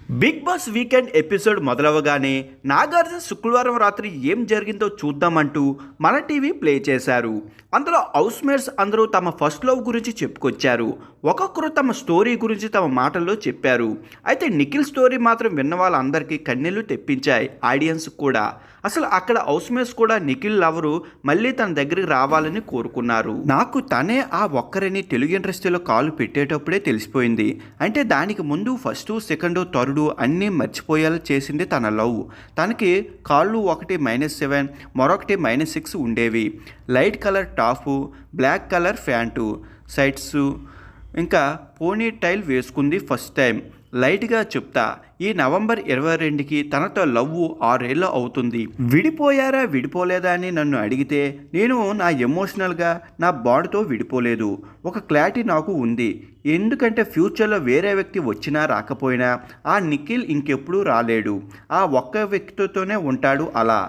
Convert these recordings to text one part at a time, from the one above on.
Big Boss weekend episode మొదలవగానే నాగార్జున శుక్రవారం రాత్రి ఏం జరిగిందో చూద్దామంటూ మన టీవీ ప్లే చేశారు. అందులో హౌస్ మేట్స్ అందరూ తమ ఫస్ట్ లవ్ గురించి చెప్పుకొచ్చారు. ఒక్కొక్కరు తమ స్టోరీ గురించి తమ మాటల్లో చెప్పారు. అయితే నిఖిల్ స్టోరీ మాత్రం విన్న వాళ్ళందరికీ కన్నీళ్లు తెప్పించాయి, ఆడియన్స్ కూడా. అసలు అక్కడ హౌస్ మేట్స్ కూడా నిఖిల్ లవరు మళ్ళీ తన దగ్గరికి రావాలని కోరుకున్నారు. నాకు తనే ఆ ఒక్కరిని తెలుగు ఇండస్ట్రీలో కాలు పెట్టేటప్పుడే తెలిసిపోయింది. అంటే దానికి ముందు ఫస్ట్ సెకండ్ థర్డ్ అన్నీ మర్చిపోయేలా చేసింది తన లవ్. తనకి కాళ్ళు ఒకటి -7 మరొకటి -6 ఉండేవి. Light colour top, black colour pant, sides, ఇంకా పోనీ టైల్ వేసుకుంది ఫస్ట్ టైం. లైట్గా చెప్తా, ఈ నవంబర్ 22కి తనతో లవ్ 6 ఏళ్ళు అవుతుంది. విడిపోయారా విడిపోలేదా అని నన్ను అడిగితే నేను నా ఎమోషనల్గా నా బాడీతో విడిపోలేదు. ఒక క్లారిటీ నాకు ఉంది. ఎందుకంటే ఫ్యూచర్లో వేరే వ్యక్తి వచ్చినా రాకపోయినా ఆ నిఖిల్ ఇంకెప్పుడూ రాలేడు. ఆ ఒక్క వ్యక్తితోనే ఉంటాడు అలా.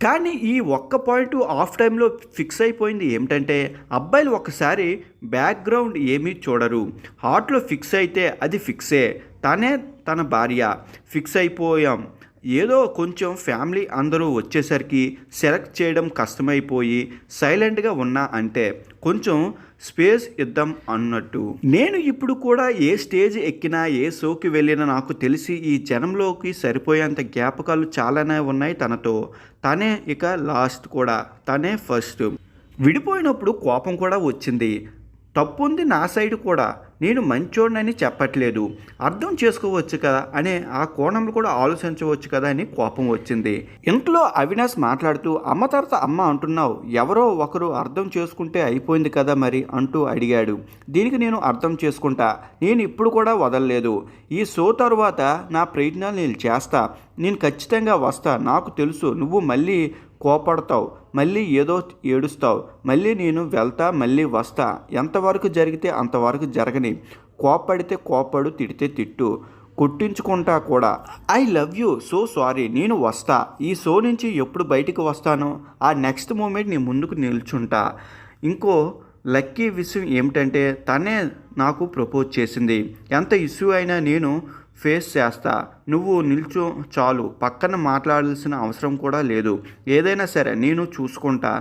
కానీ ఈ ఒక్క పాయింట్ హాఫ్ టైంలో ఫిక్స్ అయిపోయింది ఏమిటంటే, అబ్బాయిలు ఒకసారి బ్యాక్గ్రౌండ్ ఏమీ చూడరు. హార్ట్లో ఫిక్స్ అయితే అది ఫిక్సే. తనే తన భార్య. ఫిక్స్ అయిపోయాం. ఏదో కొంచెం ఫ్యామిలీ అందరూ వచ్చేసరికి సెలెక్ట్ చేయడం కష్టమైపోయి సైలెంట్గా ఉన్నా, అంటే కొంచెం స్పేస్ ఇద్దాం అన్నట్టు. నేను ఇప్పుడు కూడా ఏ స్టేజ్ ఎక్కినా ఏ షోకి వెళ్ళినా నాకు తెలిసి ఈ జనంలోకి సరిపోయేంత జ్ఞాపకాలు చాలానే ఉన్నాయి తనతో. తనే ఇక లాస్ట్ కూడా, తనే ఫస్ట్. విడిపోయినప్పుడు కోపం కూడా వచ్చింది. తప్పుంది నా సైడ్ కూడా. నేను మంచోడినని చెప్పట్లేదు, అర్థం చేసుకోవచ్చు కదా అనే ఆ కోణంలో కూడా ఆలోచించవచ్చు కదా అని కోపం వచ్చింది. ఇంట్లో అవినాష్ మాట్లాడుతూ, అమ్మ తర్వాత అమ్మ అంటున్నావు, ఎవరో ఒకరు అర్థం చేసుకుంటే అయిపోయింది కదా మరి అంటూ అడిగాడు. దీనికి నేను అర్థం చేసుకుంటా, నేను ఇప్పుడు కూడా వదలలేదు. ఈ షో తర్వాత నా ప్రయత్నాలు నేను చేస్తా. నేను ఖచ్చితంగా వస్తా. నాకు తెలుసు నువ్వు మళ్ళీ కోపడతావు, మళ్ళీ ఏదో ఏడుస్తావు, మళ్ళీ నేను వెళ్తా, మళ్ళీ వస్తా. ఎంతవరకు జరిగితే అంతవరకు జరగని. కోపడితే కోపడు, తిడితే తిట్టు, కొట్టించుకుంటా కూడా. I love you, so sorry. నేను వస్తా. ఈ షో నుంచి ఎప్పుడు బయటికి వస్తానో ఆ నెక్స్ట్ మూమెంట్ నీ ముందుకు నిల్చుంటా. ఇంకో లక్కీ విషయం ఏమిటంటే తనే నాకు ప్రపోజ్ చేసింది. ఎంత ఇష్యూ అయినా నేను ఫేస్ చేస్తా. నువ్వు నిల్చో చాలు, పక్కన మాట్లాడాల్సిన అవసరం కూడా లేదు. ఏదైనా సరే నేను చూసుకుంటా.